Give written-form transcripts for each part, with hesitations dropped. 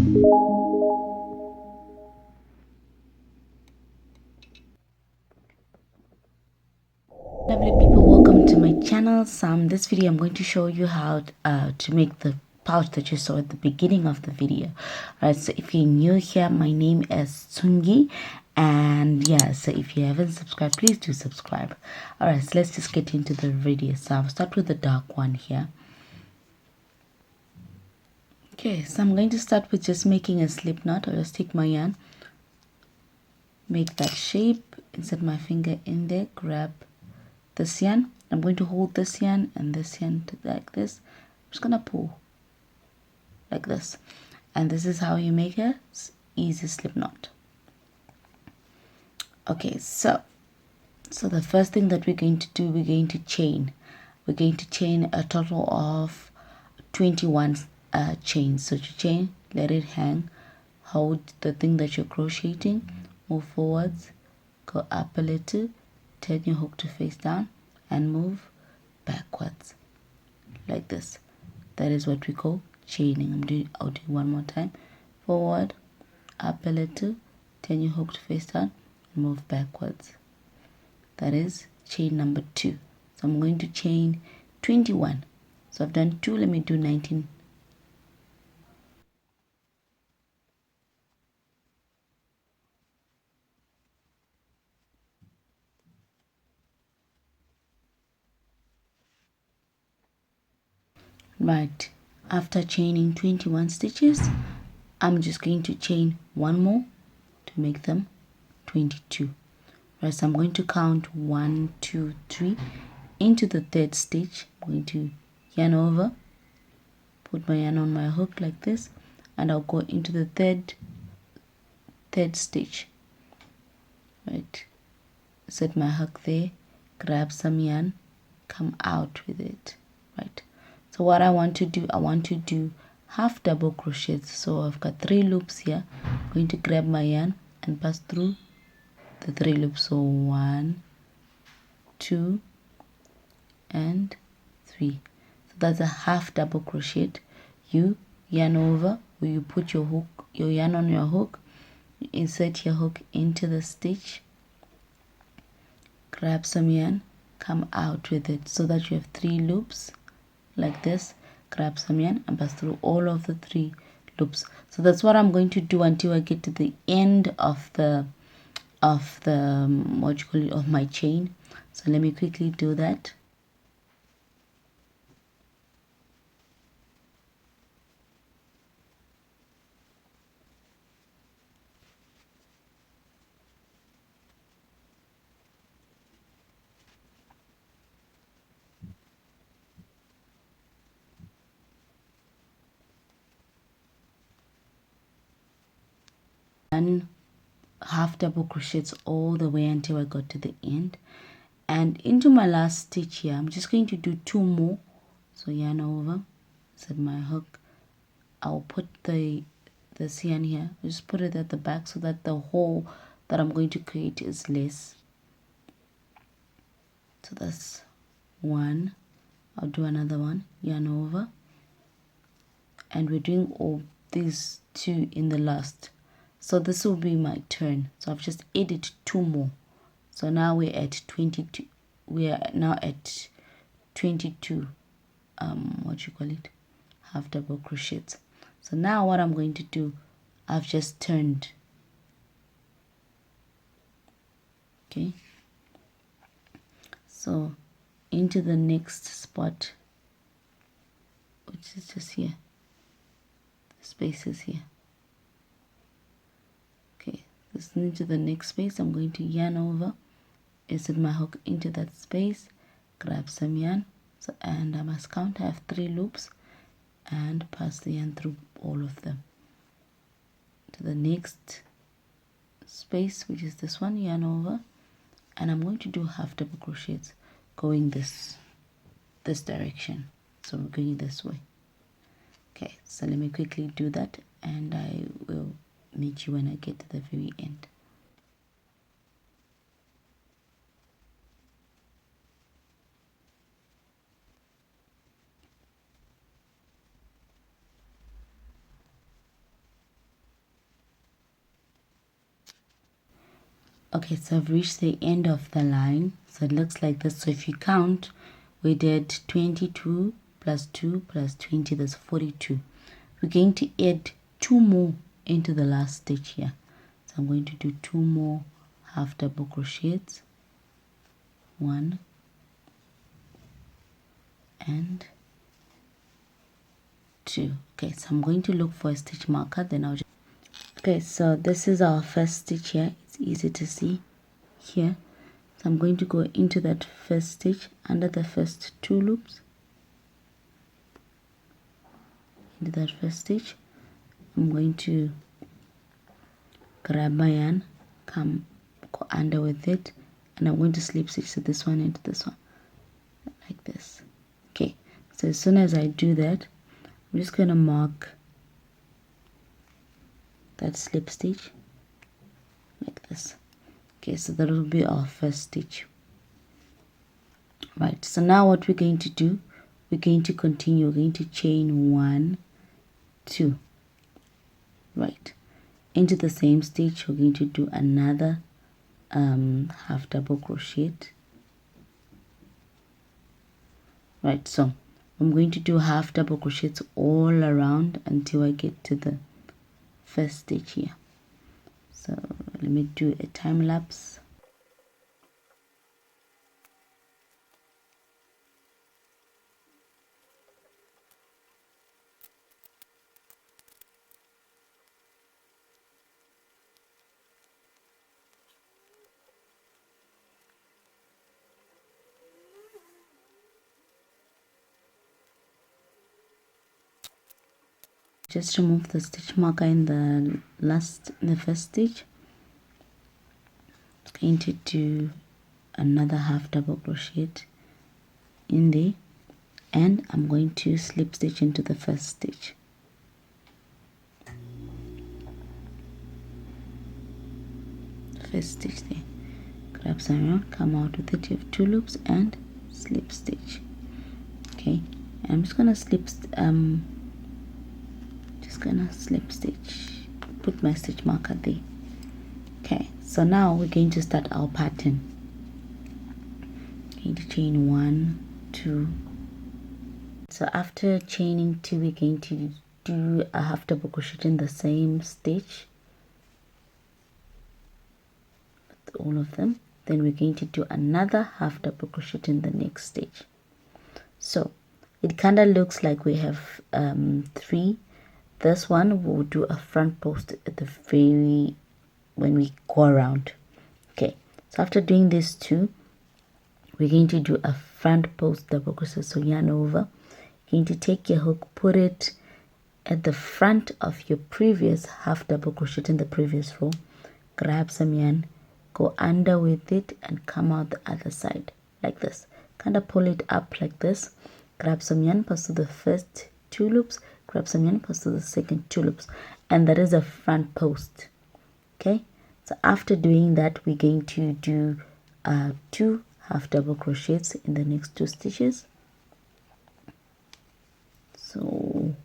Lovely people, welcome to my channel. This video I'm going to show you how to make the pouch that you saw at the beginning of the video. Alright, so if you're new here, my name is Tsungie, and yeah, so if you haven't subscribed, please do subscribe. Alright, so let's just get into the video. So I'll start with the dark one here. Okay, so I'm going to start with just making a slip knot. I'll just take my yarn, make that shape, insert my finger in there, grab this yarn. I'm going to hold this yarn and this yarn like this. I'm just gonna pull like this, and this is how you make a easy slip knot. Okay, so the first thing that we're going to do, we're going to chain a total of 21 chains. So to chain, let it hang, hold the thing that you're crocheting, move forwards, go up a little, turn your hook to face down, and move backwards like this. That is what we call chaining. I'll do one more time. Forward, up a little, turn your hook to face down, and move backwards. That is chain number 2. So I'm going to chain 21. So I've done 2, let me do 19. Right, after chaining 21 stitches, I'm just going to chain one more to make them 22. Right, so I'm going to count 1, 2, 3 into the third stitch. I'm going to yarn over, put my yarn on my hook like this, and I'll go into the third stitch. Right, set my hook there, grab some yarn, come out with it. Right, so what I want to do half double crochets. So I've got 3 loops here. I'm going to grab my yarn and pass through the 3 loops. So 1, 2, and 3. So that's a half double crochet. You yarn over, or you put your yarn on your hook, you insert your hook into the stitch, grab some yarn, come out with it, so that you have 3 loops like this. Grab some yarn and pass through all of the 3 loops. So that's what I'm going to do until I get to the end of the what you call it, of my chain. So let me quickly do that. And half double crochets all the way until I got to the end, and into my last stitch here I'm just going to do 2 more. So yarn over, set my hook, I'll put this yarn here, just put it at the back so that the hole that I'm going to create is less. So that's 1. I'll do another one, yarn over, and we're doing all these 2 in the last. So this will be my turn. So I've just added 2 more. So now we're at 22. We are now at 22 what you call it, half double crochets. So now what I'm going to do, I've just turned. Okay, so into the next spot, which is just here, the space is here. Okay, this into the next space, I'm going to yarn over, insert my hook into that space, grab some yarn, so, and I must count, I have 3 loops, and pass the yarn through all of them to the next space, which is this one, yarn over, and I'm going to do half double crochets going this direction. So we're going this way. Okay, so let me quickly do that, and I will meet you when I get to the very end. Okay, so I've reached the end of the line, so it looks like this. So if you count, we did 22 plus 2 plus 20, that's 42. We're going to add 2 more into the last stitch here. So I'm going to do 2 more half double crochets, 1 and 2. Okay, so I'm going to look for a stitch marker, then I'll just... Okay, so this is our first stitch here. It's easy to see here. So I'm going to go into that first stitch under the first 2 loops, into that first stitch. I'm going to grab my yarn, go under with it, and I'm going to slip stitch this one into this one like this. Okay, so as soon as I do that, I'm just going to mark that slip stitch like this. Okay, so that will be our first stitch. Right, so now what we're going to do, we're going to continue. We're going to chain 1, 2, right, into the same stitch. We're going to do another half double crochet. Right, so I'm going to do half double crochets all around until I get to the first stitch here. So let me do a time lapse. Just remove the stitch marker in the first stitch. I'm going to do another half double crochet in there, and I'm going to slip stitch into the first stitch. First stitch there. Grab some yarn, come out with it. You have 2 loops and slip stitch. Okay, and I'm just gonna slip stitch, put my stitch marker there. Okay, so now we're going to start our pattern. Going to chain 1, 2. So after chaining 2, we're going to do a half double crochet in the same stitch with all of them. Then we're going to do another half double crochet in the next stitch. So it kind of looks like we have 3. This one we'll do a front post at the when we go around. Okay, so after doing this 2, we're going to do a front post double crochet. So yarn over, you're going to take your hook, put it at the front of your previous half double crochet in the previous row, grab some yarn, go under with it and come out the other side like this. Kind of pull it up like this, grab some yarn, pass to the first 2 loops, grab some yarn, pass to the second 2 loops, and that is a front post. Okay, so after doing that, we're going to do 2 half double crochets in the next 2 stitches. So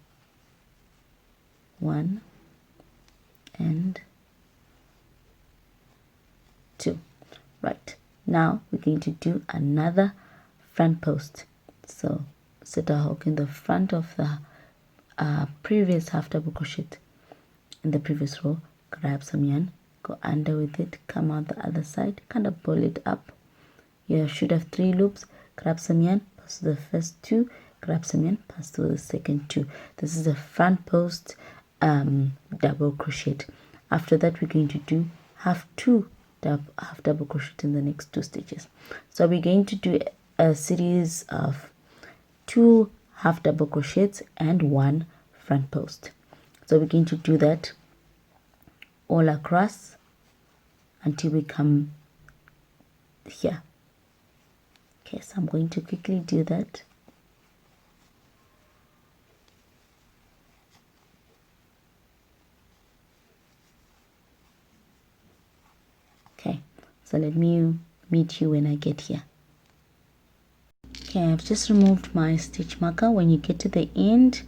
1 and 2. Right, now we're going to do another front post. So set our hook in the front of the previous half double crochet in the previous row, grab some yarn, go under with it, come out the other side, kind of pull it up. You should have 3 loops, grab some yarn, pass to the first 2, grab some yarn, pass to the second 2. This is a front post double crochet. After that, we're going to do half double crochet in the next 2 stitches. So we're going to do a series of 2 half double crochets and 1 front post. So we're going to do that all across until we come here. Okay, so I'm going to quickly do that. Okay, so let me meet you when I get here. Okay, I've just removed my stitch marker. When you get to the end,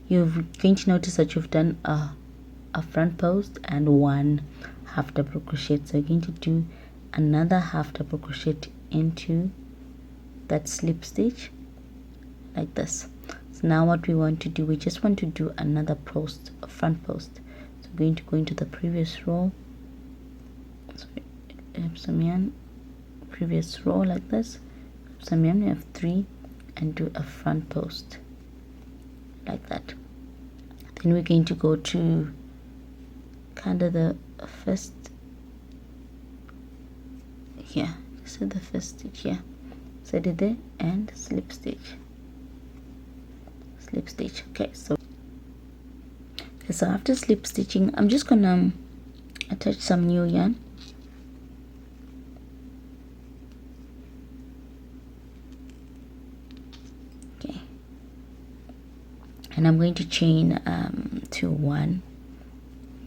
you're going to notice that you've done a front post and 1 half double crochet. So you're going to do another half double crochet into that slip stitch like this. So now what we want to do, we just want to do another post, a front post. So we're going to go into the previous row, sorry, some yarn, previous row like this, some yarn, we have 3, and do a front post like that. Then we're going to go to kind of the first here, so the first stitch here, set it there, and slip stitch. Okay, so after slip stitching, I'm just gonna attach some new yarn. Okay, and I'm going to chain to 1,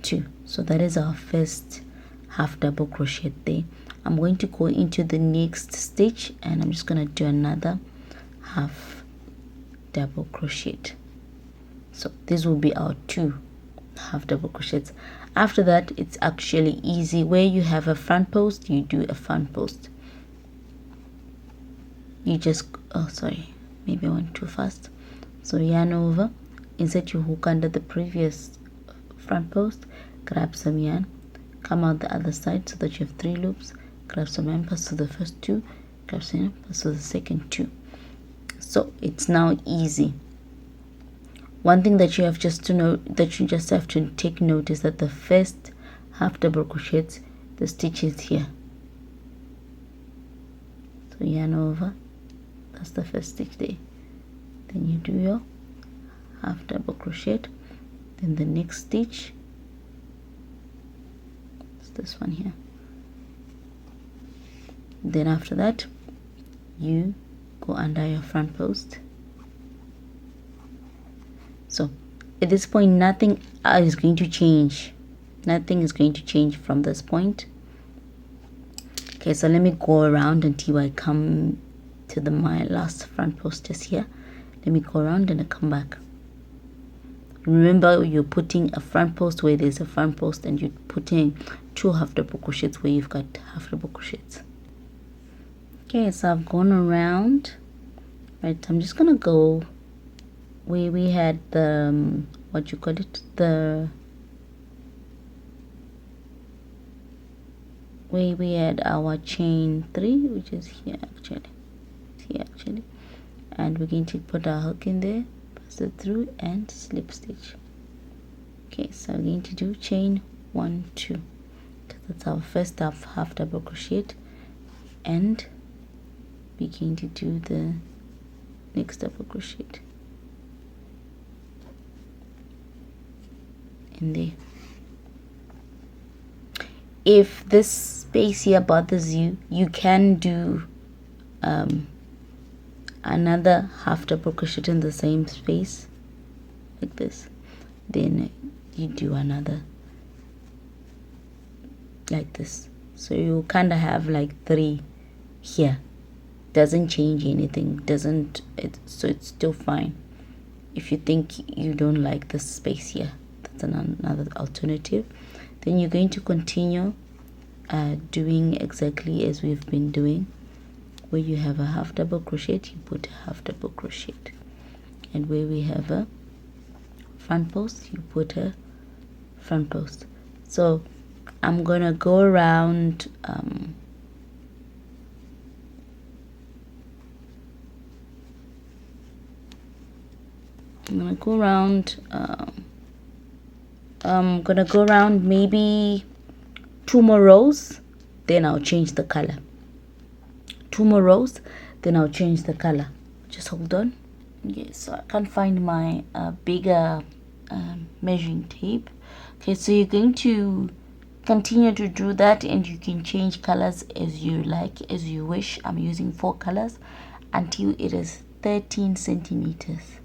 2. So that is our first half double crochet there. I'm going to go into the next stitch, and I'm just gonna do another half double crochet. So this will be our 2 half double crochets. After that, it's actually easy. Where you have a front post, you do a front post. You just, oh sorry, maybe I went too fast. So yarn over, insert your hook under the previous front post, grab some yarn, come out the other side so that you have 3 loops, grab some yarn, pass to the first 2, grab some yarn, pass to the second 2. So it's now easy. One thing that you have just to know, that you just have to take note, is that the first half double crochet, the stitch is here. So yarn over, that's the first stitch there. Then you do your half double crochet, then the next stitch is this one here. Then after that, you go under your front post. So at this point, nothing is going to change. Nothing is going to change from this point. Okay, so let me go around until I come to my last front post just here. Let me go around and I come back. Remember, you're putting a front post where there's a front post, and you're putting 2 half double crochets where you've got half double crochets. Okay, so I've gone around. Right, I'm just gonna go where we had the what you call it, the where we had our chain 3, which is here actually, and we're going to put our hook in there, pass it through, and slip stitch. Okay, so we're going to do chain 1, 2, because that's our first half double crochet, and we're going to do the next double crochet in there. If this space here bothers you, you can do another half double crochet in the same space like this, then you do another like this, so you kind of have like 3 here. Doesn't change anything, so it's still fine. If you think you don't like this space here, that's another alternative. Then you're going to continue doing exactly as we've been doing. Where you have a half double crochet, you put a half double crochet, and where we have a front post, you put a front post. So I'm gonna go around I'm gonna go around maybe 2 more rows, then I'll change the color. 2 more rows, then I'll change the color. Just hold on. Okay, so I can't find my bigger measuring tape. Okay, so you're going to continue to do that, and you can change colors as you like, as you wish. I'm using 4 colors until it is 13 centimeters.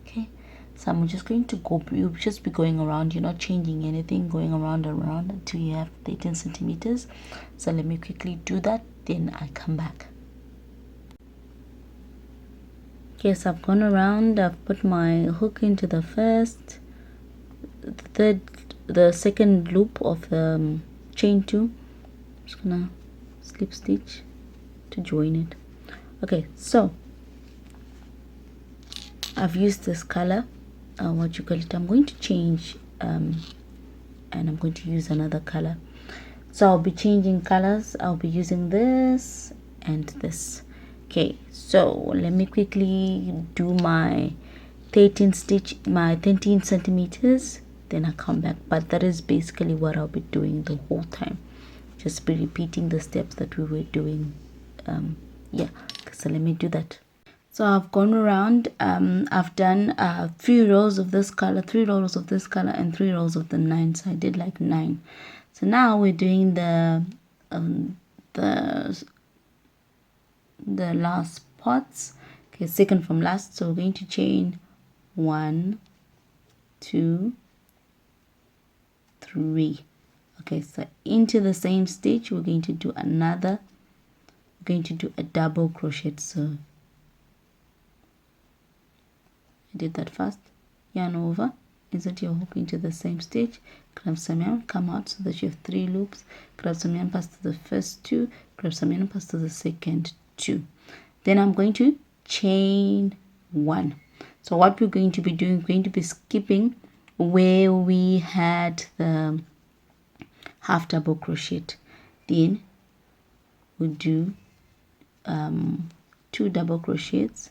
Okay, so I'm just going to go, you'll just be going around, you're not changing anything, going around and around until you have 13 centimeters. So let me quickly do that, then I come back. Okay, so I've gone around, I've put my hook into the first, the second loop of the chain 2. I'm just gonna slip stitch to join it. Okay, so I've used this color, what you call it. I'm going to change and I'm going to use another color. So I'll be changing colors. I'll be using this and this. Okay, so let me quickly do my 13 centimeters, then I'll come back. But that is basically what I'll be doing the whole time, just be repeating the steps that we were doing. Yeah, so let me do that. So I've gone around, I've done 3 rows of this color, 3 rows of this color, and 3 rows of the 9. So I did like 9. So now we're doing the last parts. Okay, second from last. So we're going to chain 1, 2, 3. Okay, so into the same stitch we're going to do another, we're going to do a double crochet. So I did that first, yarn over, insert your hook into the same stitch, grab some yarn, come out so that you have 3 loops, grab some yarn, pass to the first 2, grab some yarn, pass to the second 2. Then I'm going to chain 1. So what we're going to be doing, we're going to be skipping where we had the half double crochet. Then we'll do 2 double crochets,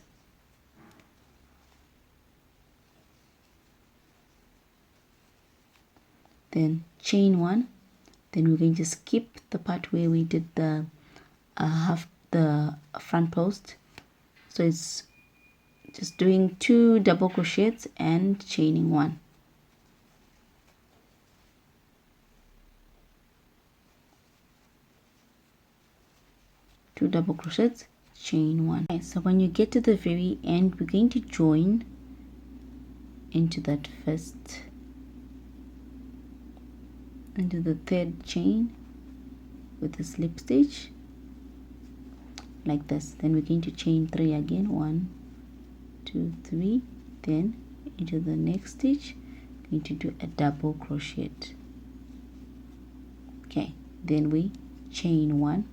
then chain 1, then we're going to skip the part where we did the half the front post. So it's just doing 2 double crochets and chaining 1. Two double crochets, chain 1. Okay, so when you get to the very end, we're going to join into that first, into the third chain with the slip stitch like this. Then we're going to chain 3 again, 1, 2, 3. Then into the next stitch going to do a double crochet. Okay, then we chain 1.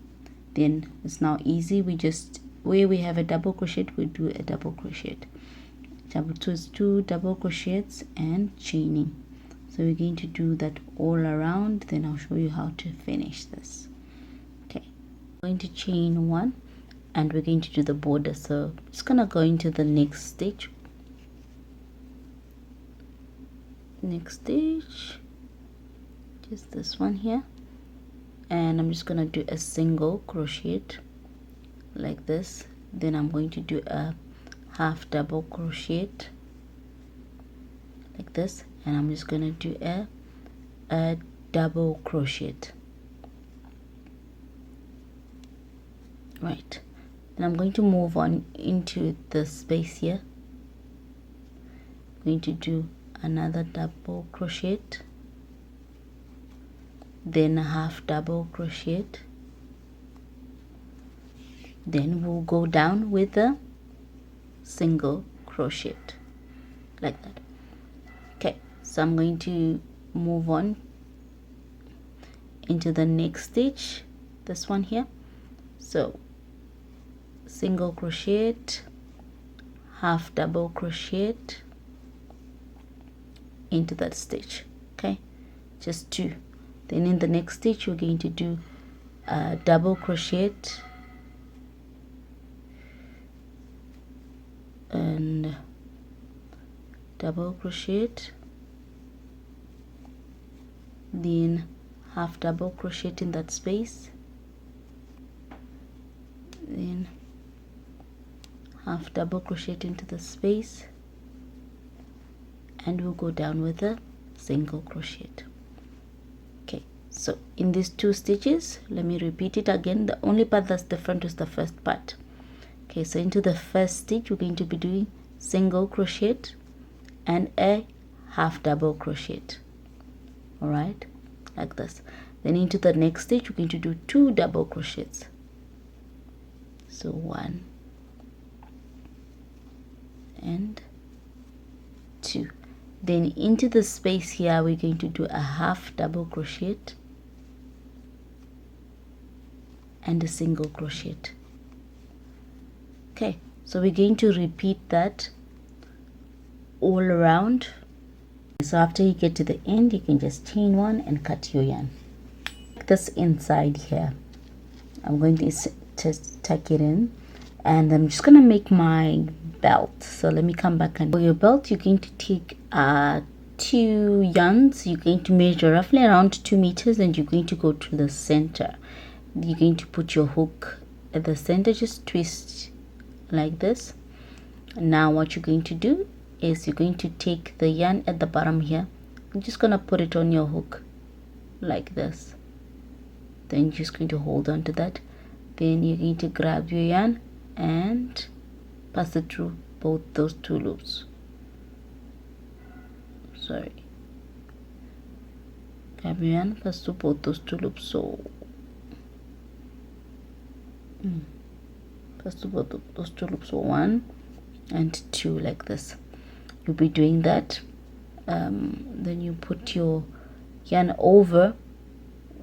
Then it's now easy, we just, where we have a double crochet, we do a double crochet. Two double crochets and chaining. So we're going to do that all around, then I'll show you how to finish this. Okay, we're going to chain 1 and we're going to do the border. So I'm just gonna go into the next stitch, just this one here, and I'm just gonna do a single crochet like this. Then I'm going to do a half double crochet like this, and I'm just gonna do a double crochet. Right, then I'm going to move on into the space here. I'm going to do another double crochet, then a half double crochet, then we'll go down with a single crochet like that. Okay, so I'm going to move on into the next stitch, this one here. So single crochet, half double crochet into that stitch. Okay, just 2. Then in the next stitch we're going to do a double crochet and double crochet, then half double crochet in that space, then half double crochet into the space, and we'll go down with a single crochet. Okay, so in these 2 stitches, let me repeat it again. The only part that's different is the first part. Okay, so into the first stitch we're going to be doing single crochet and a half double crochet. All right, like this. Then into the next stitch we're going to do 2 double crochets. So 1 and 2. Then into the space here we're going to do a half double crochet and a single crochet. Okay, so we're going to repeat that all around. So after you get to the end, you can just chain one and cut your yarn. This inside here, I'm going to just tuck it in, and I'm just gonna make my belt. So let me come back, and for your belt you're going to take 2 yarns. You're going to measure roughly around 2 meters, and you're going to go to the center. You're going to put your hook at the center, just twist like this. Now what you're going to do is you're going to take the yarn at the bottom here. I'm just gonna put it on your hook like this. Then you're just going to hold on to that. Then you're going to grab your yarn and pass it through both those 2 loops. Grab your yarn, pass through both those 2 loops. So pass through both those 2 loops. So 1 and 2 like this. You'll be doing that. Then you put your yarn over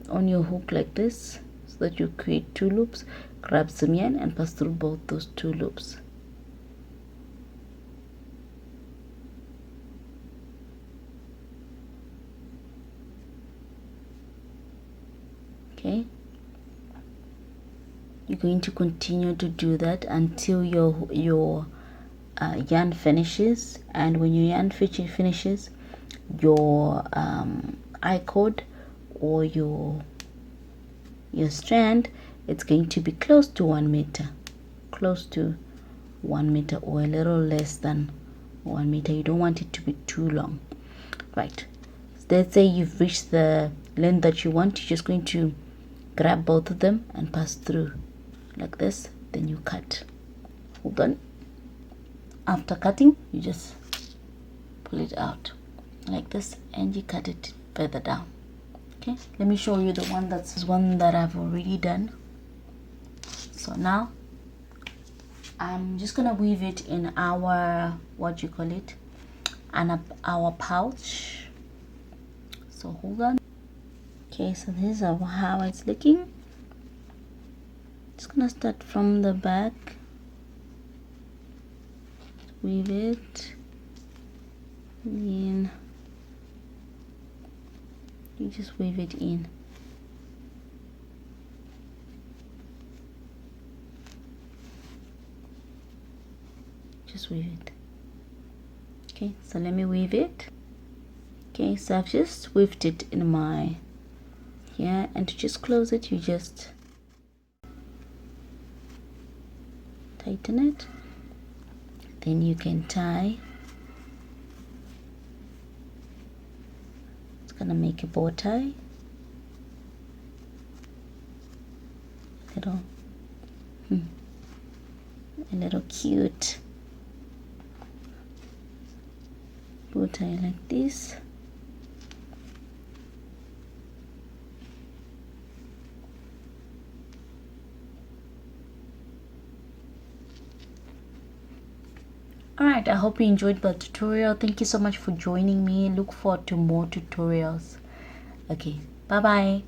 on your hook like this, so that you create 2 loops. Grab some yarn and pass through both those 2 loops. Okay, you're going to continue to do that until your yarn finishes. And when your yarn finishes, your I-cord or your strand, it's going to be close to 1 meter, or a little less than 1 meter. You don't want it to be too long, right? So let's say you've reached the length that you want. You're just going to grab both of them and pass through like this. Then you cut. Hold on. After cutting, you just pull it out like this, and you cut it further down. Okay, let me show you the one that I've already done. So now I'm just gonna weave it in our our pouch. So hold on. Okay, so this is how it's looking. Just gonna start from the back, weave it in. You just weave it in. Just weave it. Okay, so let me weave it. Okay, so I've just weaved it in my here, and to just close it, you just tighten it. Then you can tie. It's gonna make a bow tie. A little cute bow tie like this. Alright, I hope you enjoyed the tutorial. Thank you so much for joining me. Look forward to more tutorials. Okay, bye bye.